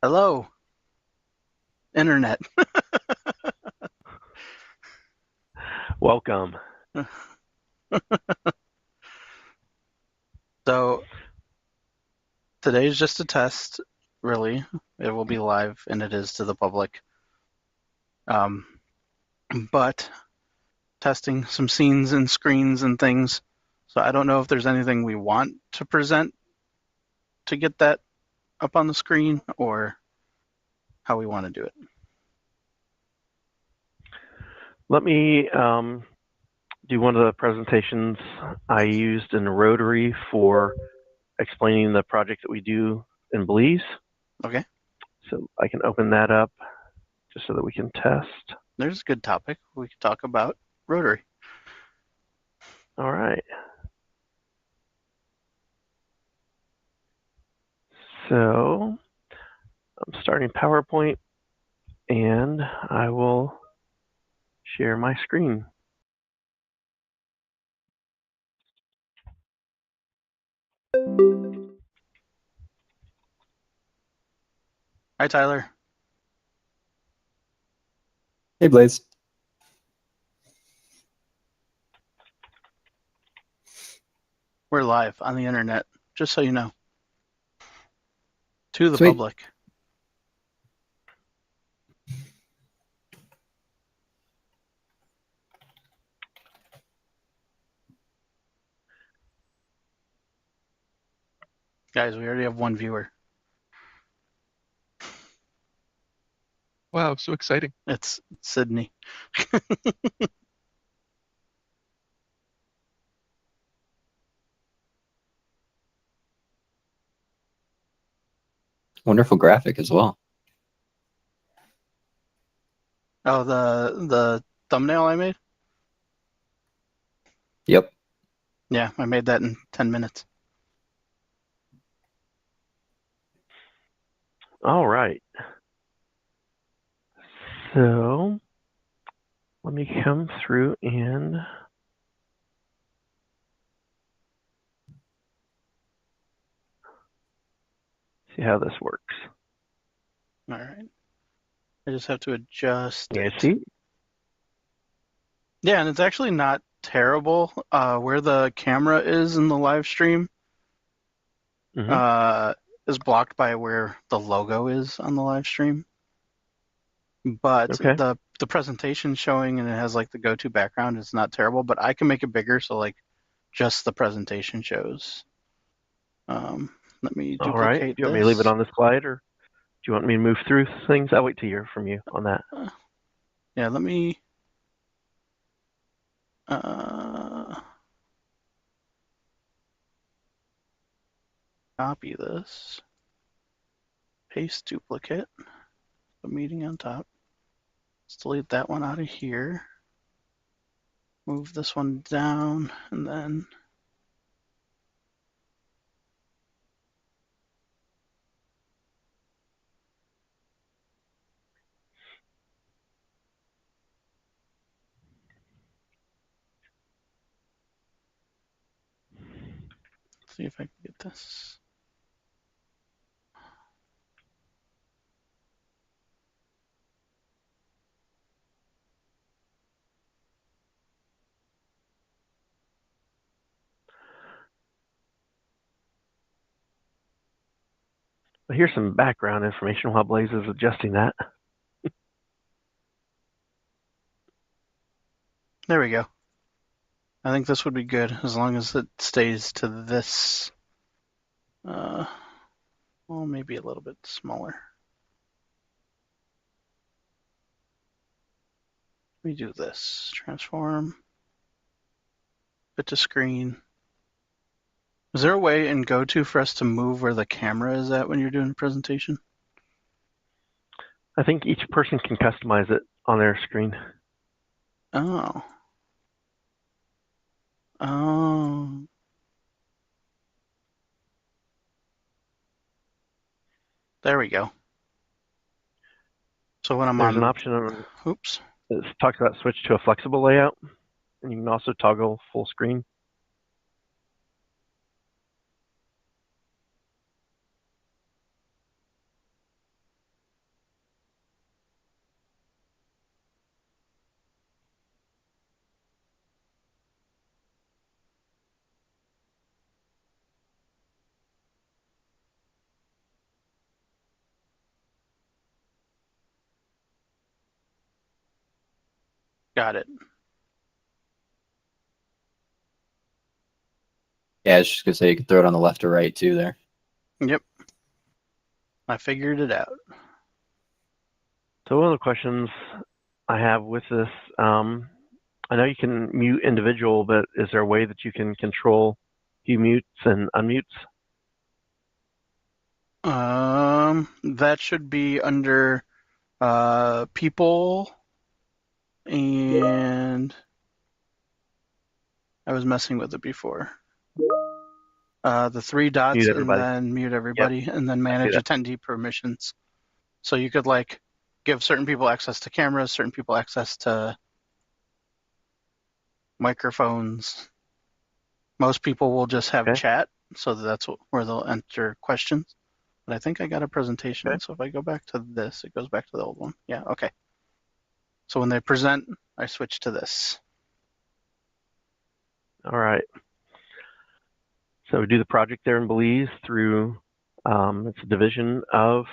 Hello, Internet. Welcome. So today's just a test, really. It will be live, and it is to the public. Um, but testing some scenes and screens and things. So I don't know if there's anything we want to present to get that up on the screen or how we want to do it. Let me do one of the presentations I used in Rotary for explaining the project that we do in Belize. Okay. So I can open that up just so that we can test. There's a good topic. We could talk about Rotary. All right. So I'm starting PowerPoint and I will share my screen. Hi, Tyler. Hey, Blaze. We're live on the Internet, just so you know, to the Sweet. public. Guys, we already have one viewer. Wow, so exciting. It's Sydney. Wonderful graphic as well. Oh, the thumbnail I made? Yep. Yeah, I made that in 10 minutes. All right. So let me come through and see how this works. All right. I just have to adjust You it. guys see? Yeah, and it's actually not terrible where the camera is in the live stream is blocked by where the logo is on the live stream. But Okay. the presentation showing and it has like the go-to background is not terrible, but I can make it bigger so like just the presentation shows. Let me All right. Do duplicate you want me to leave it this. on this slide or do you want me to move through things? I'll wait to hear from you on that. Yeah, let me copy this, paste duplicate, the meeting on top. Let's delete that one out of here. Move this one down and then see if I can get this. But here's some background information while Blaze is adjusting that. There we go. I think this would be good as long as it stays to this. Well, maybe a little bit smaller. Let me do this. Transform. Fit to screen. Is there a way in GoTo for us to move where the camera is at when you're doing a presentation? I think each person can customize it on their screen. Oh. Oh. There we go. So when I'm There's on, an option on oops. that talks about switch to a flexible layout, and you can also toggle full screen. Got it. Yeah, I was just gonna say you could throw it on the left or right too there. Yep. I figured it out. So one of the questions I have with this, I know you can mute individual, but is there a way that you can control who mutes and unmutes? That should be under people, and I was messing with it before. The three dots, Mute and everybody. then mute Yep, everybody, and then I see manage that. attendee permissions. So you could like give certain people access to cameras, certain people access to microphones. Most people will just have Okay, chat, so that's where they'll enter questions. But I think I got a okay. presentation, so if I go back to this, it goes back to the old one. Yeah, okay. So when they present, I switch to this. All right. So we do the project there in Belize through, it's a division of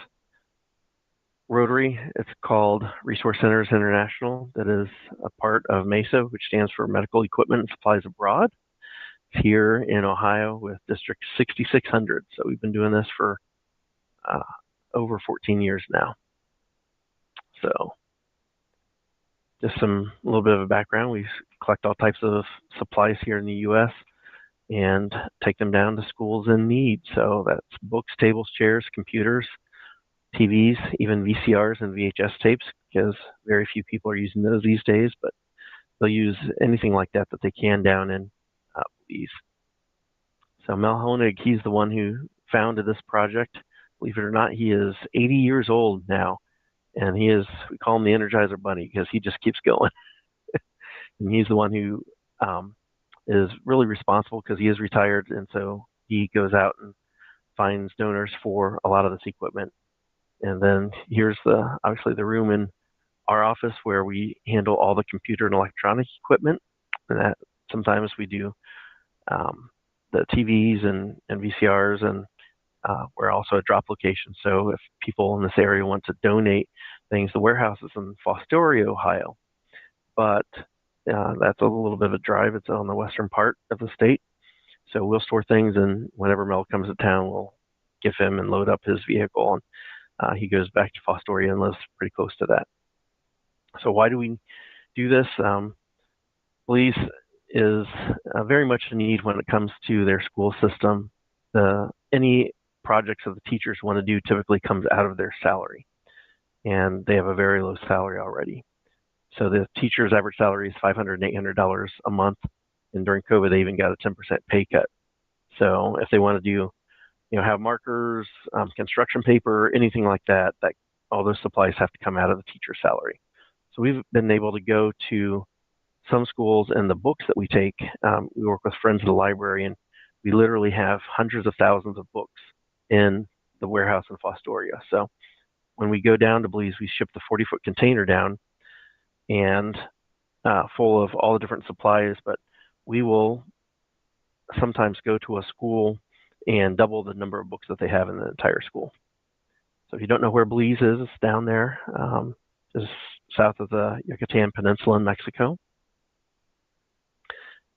Rotary. It's called Resource Centers International. That is a part of MESA, which stands for Medical Equipment and Supplies Abroad. It's here in Ohio with District 6600. So we've been doing this for over 14 years now. So just a little bit of a background. We collect all types of supplies here in the U.S. and take them down to schools in need. So that's books, tables, chairs, computers, TVs, even VCRs and VHS tapes, because very few people are using those these days, but they'll use anything like that that they can down in Belize. So Mel Honig, he's the one who founded this project. Believe it or not, he is 80 years old now, and we call him the Energizer Bunny because he just keeps going. And he's the one who is really responsible because he is retired, and so he goes out and finds donors for a lot of this equipment. And then here's obviously the room in our office where we handle all the computer and electronic equipment. And that sometimes we do the TVs and VCRs, and we're also a drop location. So if people in this area want to donate things, the warehouse is in Fostoria, Ohio, but that's a little bit of a drive. It's on the western part of the state. So we'll store things, and whenever Mel comes to town, we'll give him and load up his vehicle, and he goes back to Fostoria and lives pretty close to that. So why do we do this? Police is very much a need when it comes to their school system. Any projects that the teachers want to do typically comes out of their salary, and they have a very low salary already. So the teacher's average salary is $500 and $800 a month, and during COVID they even got a 10% pay cut. So if they want to do, have markers, construction paper, anything like that, all those supplies have to come out of the teacher's salary. So we've been able to go to some schools, and the books that we take, we work with Friends of the Library, and we literally have hundreds of thousands of books in the warehouse in Fostoria. So when we go down to Belize, we ship the 40-foot container down and full of all the different supplies, but we will sometimes go to a school and double the number of books that they have in the entire school. So if you don't know where Belize is, it's down there, just south of the Yucatan Peninsula in Mexico.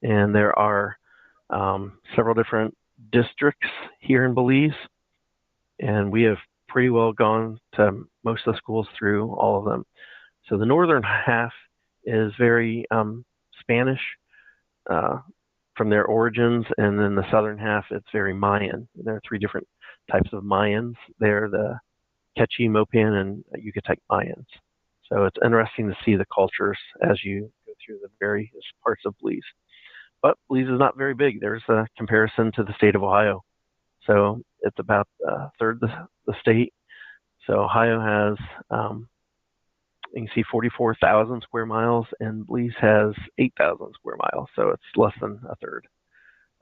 And there are several different districts here in Belize, and we have pretty well gone to most of the schools through all of them. So the northern half is very Spanish from their origins, and then the southern half, it's very Mayan. There are three different types of Mayans. They're the Quechua, Mopan, and Yucatec Mayans. So it's interesting to see the cultures as you go through the various parts of Belize. But Belize is not very big. There's a comparison to the state of Ohio. So it's about a third the state. So Ohio has, you can see 44,000 square miles, and Belize has 8,000 square miles. So it's less than a third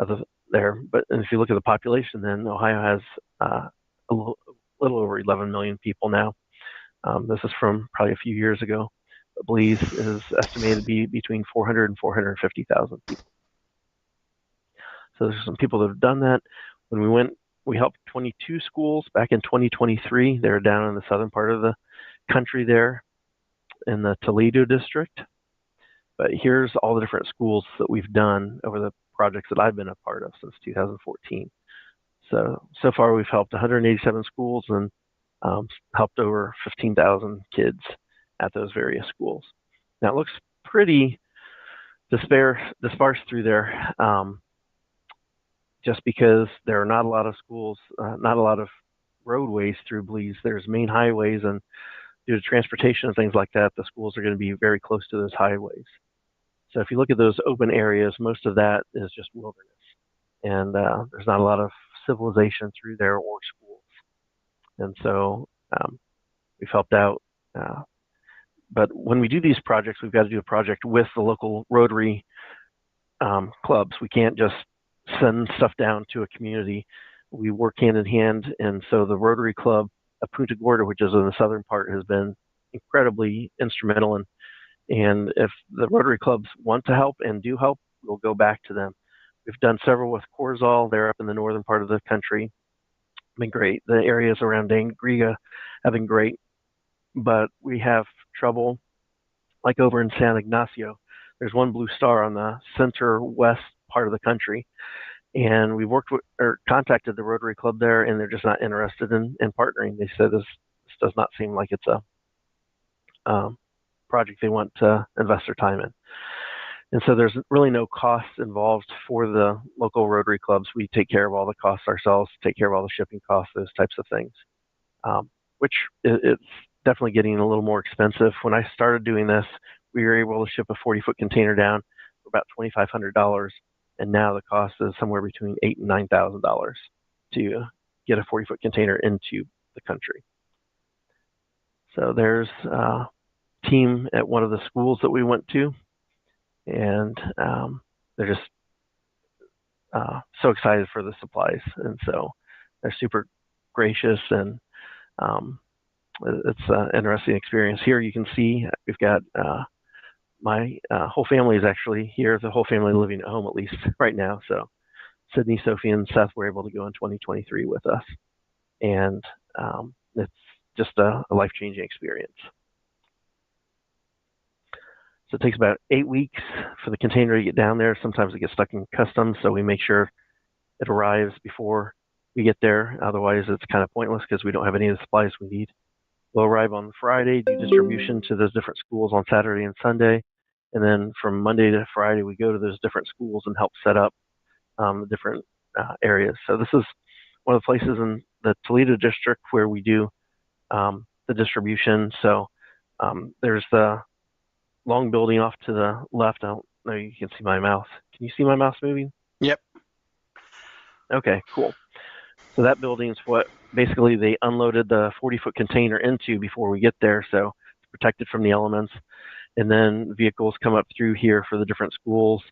of there. But if you look at the population, then Ohio has a little over 11 million people now. This is from probably a few years ago. Belize is estimated to be between 400 and 450,000 people. So there's some people that have done that. When we went, we helped 22 schools back in 2023. They're down in the southern part of the country there in the Toledo district. But here's all the different schools that we've done over the projects that I've been a part of since 2014. So far we've helped 187 schools and helped over 15,000 kids at those various schools. Now it looks pretty dispersed through there, just because there are not a lot of schools, not a lot of roadways through Belize. There's main highways, and due to transportation and things like that, the schools are going to be very close to those highways. So if you look at those open areas, most of that is just wilderness, and there's not a lot of civilization through there or schools. And so we've helped out. But when we do these projects, we've got to do a project with the local Rotary clubs. We can't just send stuff down to a community. We work hand in hand, and so the Rotary Club of Punta Gorda, which is in the southern part, has been incredibly instrumental. And if the Rotary clubs want to help and do help, we'll go back to them. We've done several with Corzal. They're up in the northern part of the country. Been great. The areas around Dangriga have been great, but we have trouble, like over in San Ignacio. There's one blue star on the center west part of the country, and we worked with or contacted the Rotary Club there, and they're just not interested in partnering. They said this does not seem like it's a project they want to invest their time in. And so there's really no cost involved for the local Rotary clubs. We take care of all the costs ourselves, take care of all the shipping costs, those types of things, which it's definitely getting a little more expensive. When I started doing this, we were able to ship a 40-foot container down for about $2,500, and now the cost is somewhere between $8,000 and $9,000 to get a 40-foot container into the country. So there's a team at one of the schools that we went to, and they're just so excited for the supplies, and so they're super gracious, and it's an interesting experience. Here you can see we've got my whole family is actually here, the whole family living at home at least right now. So Sydney, Sophie, and Seth were able to go in 2023 with us, and it's just a life-changing experience. So it takes about 8 weeks for the container to get down there. Sometimes it gets stuck in customs, so we make sure it arrives before we get there. Otherwise, it's kind of pointless because we don't have any of the supplies we need. We'll arrive on Friday, do distribution to those different schools on Saturday and Sunday. And then from Monday to Friday, we go to those different schools and help set up the different areas. So this is one of the places in the Toledo district where we do the distribution. So there's the long building off to the left. I don't know, you can see my mouse. Can you see my mouse moving? Yep. Okay, cool. So that building is what basically they unloaded the 40-foot container into before we get there, so it's protected from the elements. And then vehicles come up through here for the different schools,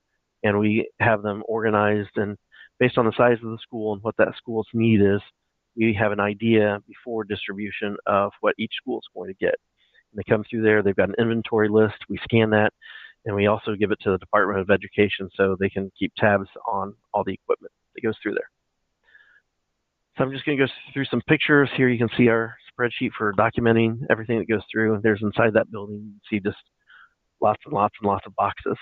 and we have them organized. And based on the size of the school and what that school's need is, we have an idea before distribution of what each school is going to get. And they come through there, they've got an inventory list, we scan that, and we also give it to the Department of Education so they can keep tabs on all the equipment that goes through there. So I'm just going to go through some pictures. Here you can see our spreadsheet for documenting everything that goes through. And there's inside that building, you can see just lots and lots and lots of boxes.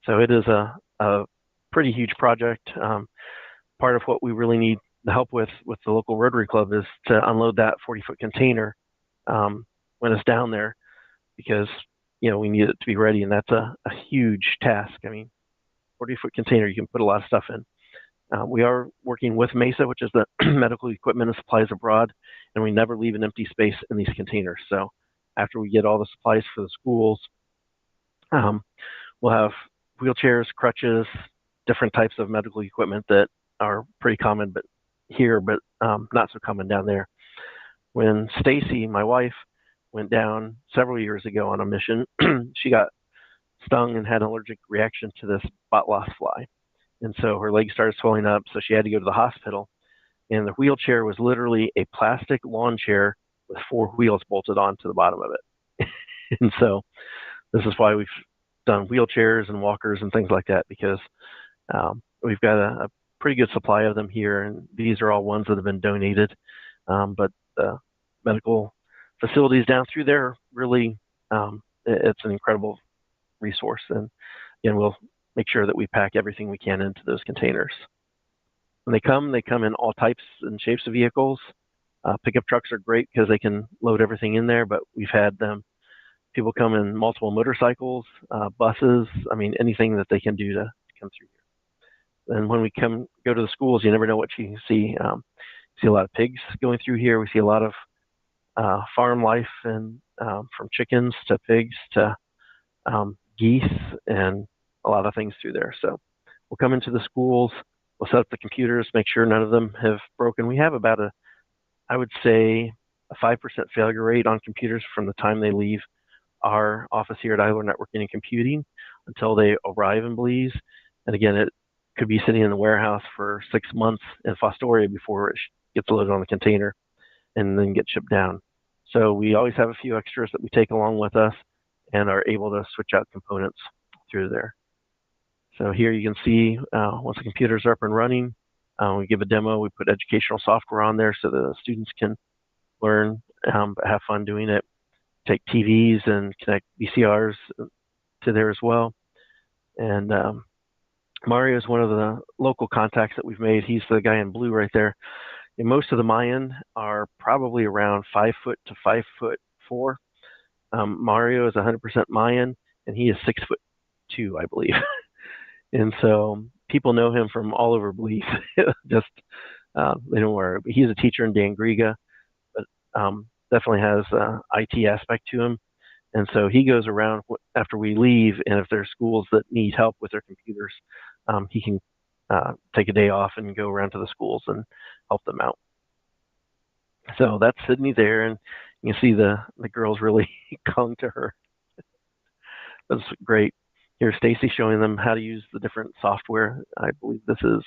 So it is a pretty huge project. Part of what we really need the help with the local Rotary Club is to unload that 40-foot container when it's down there, because we need it to be ready, and that's a huge task. I mean, 40-foot container, you can put a lot of stuff in. We are working with MESA, which is the Medical Equipment and Supplies Abroad, and we never leave an empty space in these containers. So after we get all the supplies for the schools, we'll have wheelchairs, crutches, different types of medical equipment that are pretty common but not so common down there. When Stacy, my wife, went down several years ago on a mission, she got stung and had an allergic reaction to this bot loss fly. And so her leg started swelling up, so she had to go to the hospital. And the wheelchair was literally a plastic lawn chair with 4 wheels bolted onto the bottom of it. And so this is why we've done wheelchairs and walkers and things like that, because we've got a pretty good supply of them here, and these are all ones that have been donated. But the medical facilities down through there, really, it's an incredible resource. And again, we'll make sure that we pack everything we can into those containers. When they come in all types and shapes of vehicles. Pickup trucks are great because they can load everything in there, but we've had people come in multiple motorcycles, buses, I mean, anything that they can do to come through here. And when we go to the schools, you never know what you can see. See a lot of pigs going through here. We see a lot of farm life, and from chickens to pigs to geese, and a lot of things through there. So we'll come into the schools, we'll set up the computers, make sure none of them have broken. We have about I would say, a 5% failure rate on computers from the time they leave our office here at Iler Networking and Computing until they arrive in Belize. And again, it could be sitting in the warehouse for 6 months in Fostoria before it gets loaded on the container and then gets shipped down. So we always have a few extras that we take along with us and are able to switch out components through there. So here you can see once the computers are up and running, we give a demo, we put educational software on there so the students can learn, have fun doing it, take TVs and connect VCRs to there as well. And Mario is one of the local contacts that we've made. He's the guy in blue right there. And most of the Mayan are probably around 5 foot to 5'4". Mario is 100% Mayan, and he is 6'2", I believe. And so people know him from all over Belize. Just they know where. He's a teacher in Dangriga, but definitely has IT aspect to him. And so he goes around after we leave, and if there's schools that need help with their computers, he can take a day off and go around to the schools and help them out. So that's Sydney there, and you can see the girls really clung to her. That's great. Here's Stacy showing them how to use the different software. I believe this is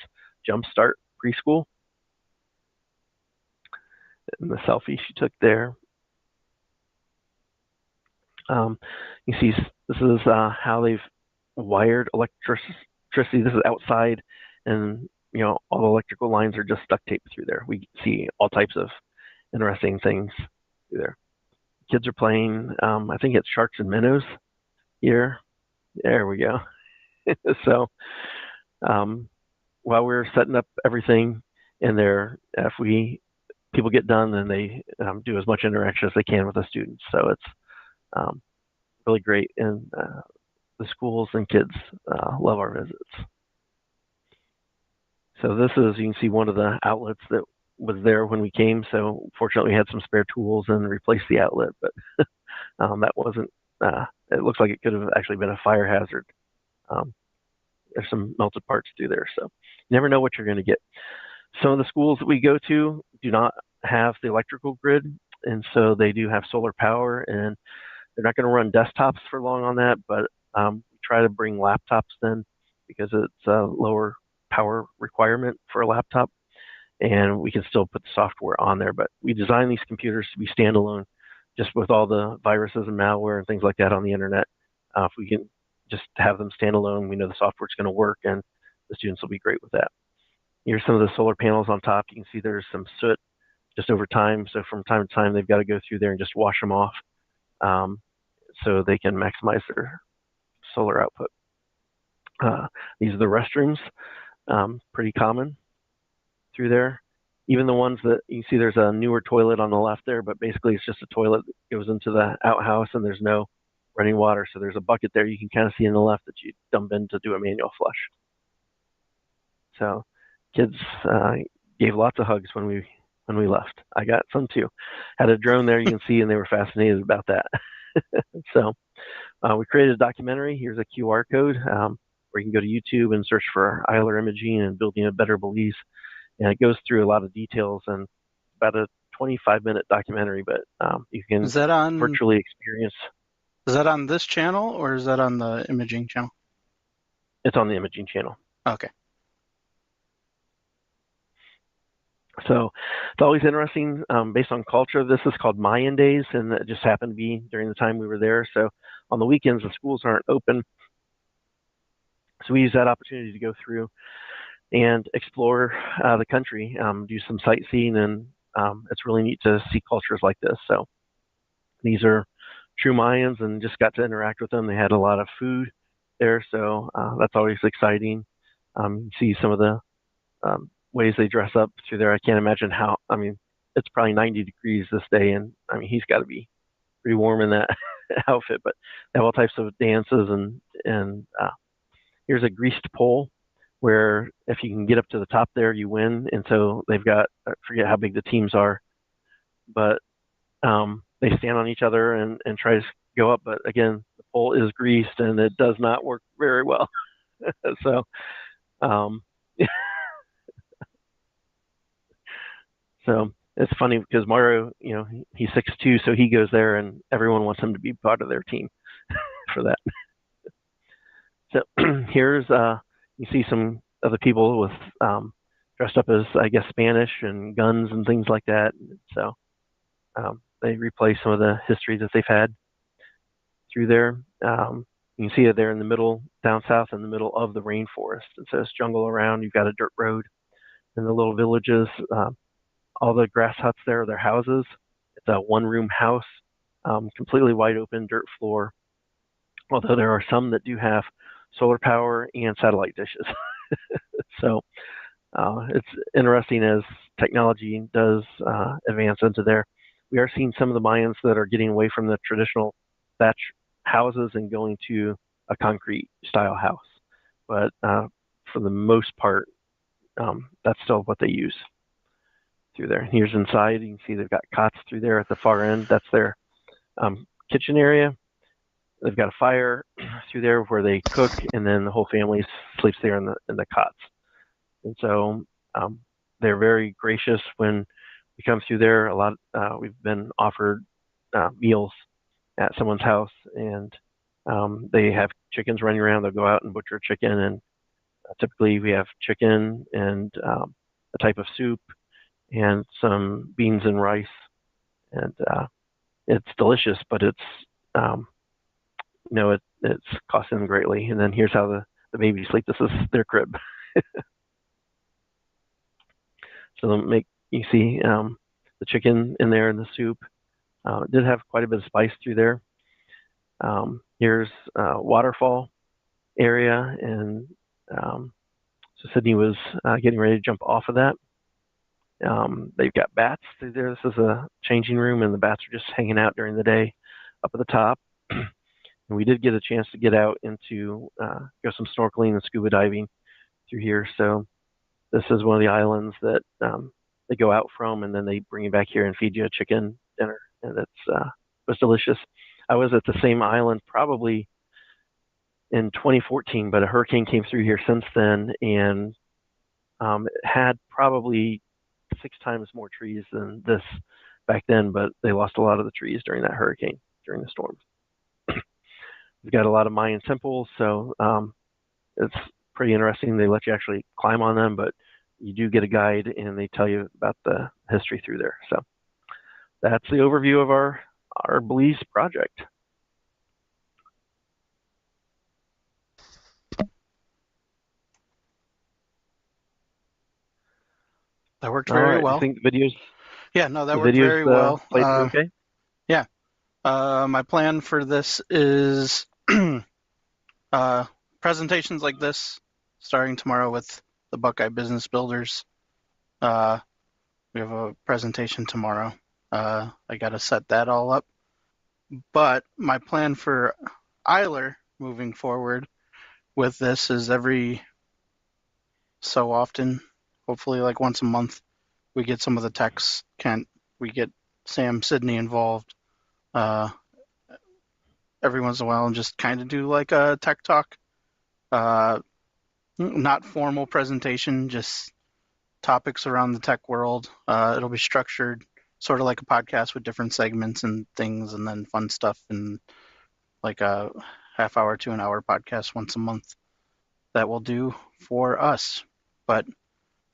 Jumpstart Preschool. And the selfie she took there. You see, this is how they've wired electricity. This is outside, and all the electrical lines are just duct taped through there. We see all types of interesting things through there. Kids are playing. I think it's sharks and minnows here. There we go. So while we're setting up everything in there, if people get done, then they do as much interaction as they can with the students. So it's really great, and the schools and kids love our visits. So this is, you can see, one of the outlets that was there when we came. So fortunately, we had some spare tools and replaced the outlet, but that wasn't. It looks like it could have actually been a fire hazard. There's some melted parts through there, so you never know what you're going to get. Some of the schools that we go to do not have the electrical grid, and so they do have solar power, and they're not going to run desktops for long on that, but we try to bring laptops then because it's a lower power requirement for a laptop, and we can still put the software on there. But we design these computers to be standalone, just with all the viruses and malware and things like that on the internet. If we can just have them standalone, we know the software is going to work, and the students will be great with that. Here's some of the solar panels on top. You can see there's some soot just over time. So from time to time, they've got to go through there and just wash them off so they can maximize their solar output. These are the restrooms, pretty common through there. Even the ones that you see, there's a newer toilet on the left there, but basically it's just a toilet that goes into the outhouse, and there's no running water. So there's a bucket there you can kind of see on the left that you dump in to do a manual flush. So kids gave lots of hugs when we left. I got some too. Had a drone there you can see, and they were fascinated about that. So we created a documentary. Here's a QR code where you can go to YouTube and search for Iler Imaging and Building a Better Belize. And it goes through a lot of details, and about a 25-minute documentary, but you can virtually experience. Is that on this channel, or is that on the imaging channel? It's on the imaging channel. Okay. So it's always interesting based on culture. This is called Mayan Days, and it just happened to be during the time we were there. So on the weekends, the schools aren't open. So we use that opportunity to go through and explore the country, do some sightseeing, and it's really neat to see cultures like this. So these are true Mayans and just got to interact with them. They had a lot of food there, so that's always exciting. You see some of the ways they dress up through there. I can't imagine how. I mean, it's probably 90 degrees this day, and I mean he's got to be pretty warm in that outfit. But they have all types of dances, and here's a greased pole where if you can get up to the top there, you win. And so they've got, I forget how big the teams are, but they stand on each other and try to go up. But again, the pole is greased and it does not work very well. So, um, so it's funny because Mario, he's 6'2", so he goes there and everyone wants him to be part of their team for that. So here's, you see some of the people with dressed up as, I guess, Spanish and guns and things like that. So they replay some of the history that they've had through there. You can see it there in the middle, down south in the middle of the rainforest. And so it's jungle around. You've got a dirt road in the little villages. All the grass huts there are their houses. It's a one-room house, completely wide open dirt floor. Although there are some that do have solar power and satellite dishes. So it's interesting as technology does advance into there. We are seeing some of the Mayans that are getting away from the traditional thatch houses and going to a concrete style house. But for the most part, that's still what they use through there. Here's inside. You can see they've got cots through there at the far end. That's their kitchen area. They've got a fire through there where they cook, and then the whole family sleeps there in the cots. And so they're very gracious when we come through there. We've been offered meals at someone's house, and they have chickens running around. They'll go out and butcher a chicken, and typically we have chicken and a type of soup and some beans and rice, and it's delicious, but it's costing them greatly. And then here's how the babies sleep. This is their crib. So you see the chicken in there and the soup. It did have quite a bit of spice through there. Here's a waterfall area, and so Sydney was getting ready to jump off of that. They've got bats through there. This is a changing room, and the bats are just hanging out during the day up at the top. And we did get a chance to get out into go some snorkeling and scuba diving through here. So this is one of the islands that they go out from, and then they bring you back here and feed you a chicken dinner, and it was delicious. I was at the same island probably in 2014, but a hurricane came through here since then, and it had probably 6 times more trees than this back then, but they lost a lot of the trees during that hurricane, during the storms. We've got a lot of Mayan temples, so it's pretty interesting. They let you actually climb on them, but you do get a guide, and they tell you about the history through there. So that's the overview of our Belize project. That worked very well. I think the videos. Yeah, no, that worked very well. Played okay. Yeah. My plan for this is presentations like this, starting tomorrow with the Buckeye Business Builders. We have a presentation tomorrow. I got to set that all up. But my plan for Iler moving forward with this is every so often, hopefully like once a month, we get some of the techs. We get Sam, Sydney involved every once in a while and just kind of do like a tech talk. Not formal presentation, just topics around the tech world. It'll be structured sort of like a podcast with different segments and things, and then fun stuff, and like a half hour to an hour podcast once a month that we'll do for us. But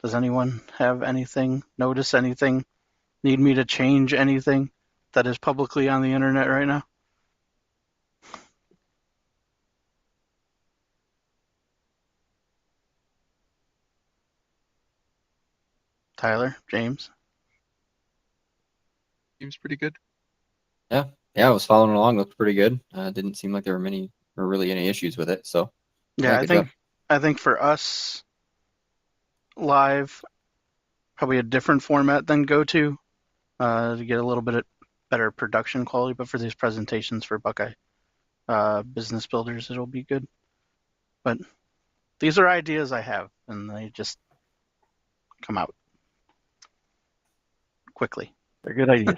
does anyone have anything, notice anything, need me to change anything that is publicly on the internet right now? Tyler, James? Seems pretty good. Yeah. Yeah, I was following along. Looked pretty good. Didn't seem like there were really any issues with it. So Yeah, yeah, good job. I think for us live, probably a different format than GoTo to get a little bit better production quality. But for these presentations for Buckeye business builders, it'll be good. But these are ideas I have, and they just come out quickly. They're good ideas.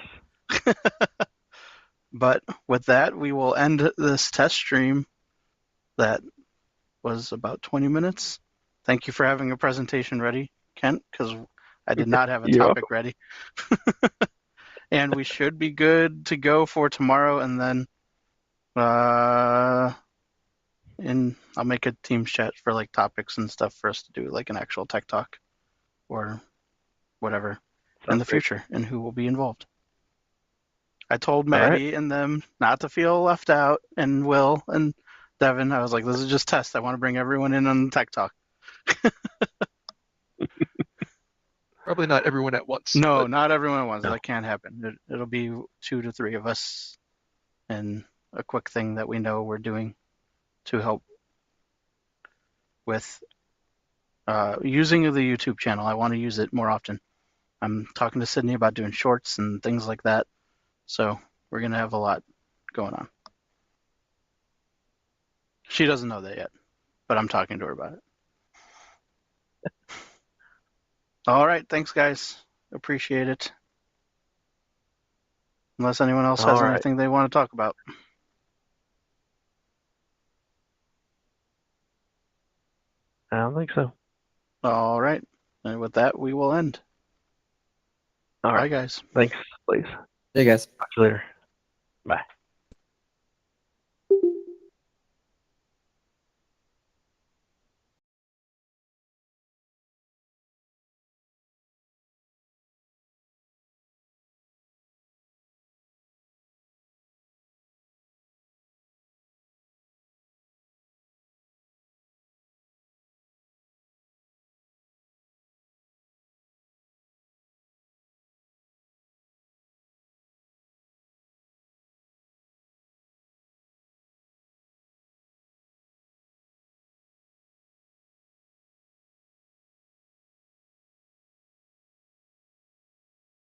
But with that, we will end this test stream that was about 20 minutes. Thank you for having a presentation ready, Kent, because I did not have a You're topic welcome. ready. And we should be good to go for tomorrow, and then I'll make a Teams chat for like topics and stuff for us to do, like an actual tech talk or whatever in Sounds the great. future, and who will be involved. I told All right. Maddie and them not to feel left out, and Will and Devin. I was like, this is just test. I want to bring everyone in on the tech talk. Probably not everyone at once, No, but not everyone at once. No. That can't happen. It'll be 2 to 3 of us, and a quick thing that we know we're doing to help with using the YouTube channel. I want to use it more often. I'm talking to Sydney about doing shorts and things like that. So we're going to have a lot going on. She doesn't know that yet, but I'm talking to her about it. All right. Thanks, guys. Appreciate it. Unless anyone else has All right. anything they want to talk about. I don't think so. All right. And with that, we will end. All Bye, right. guys. Thanks, please. Hey guys. Talk to you later. Bye.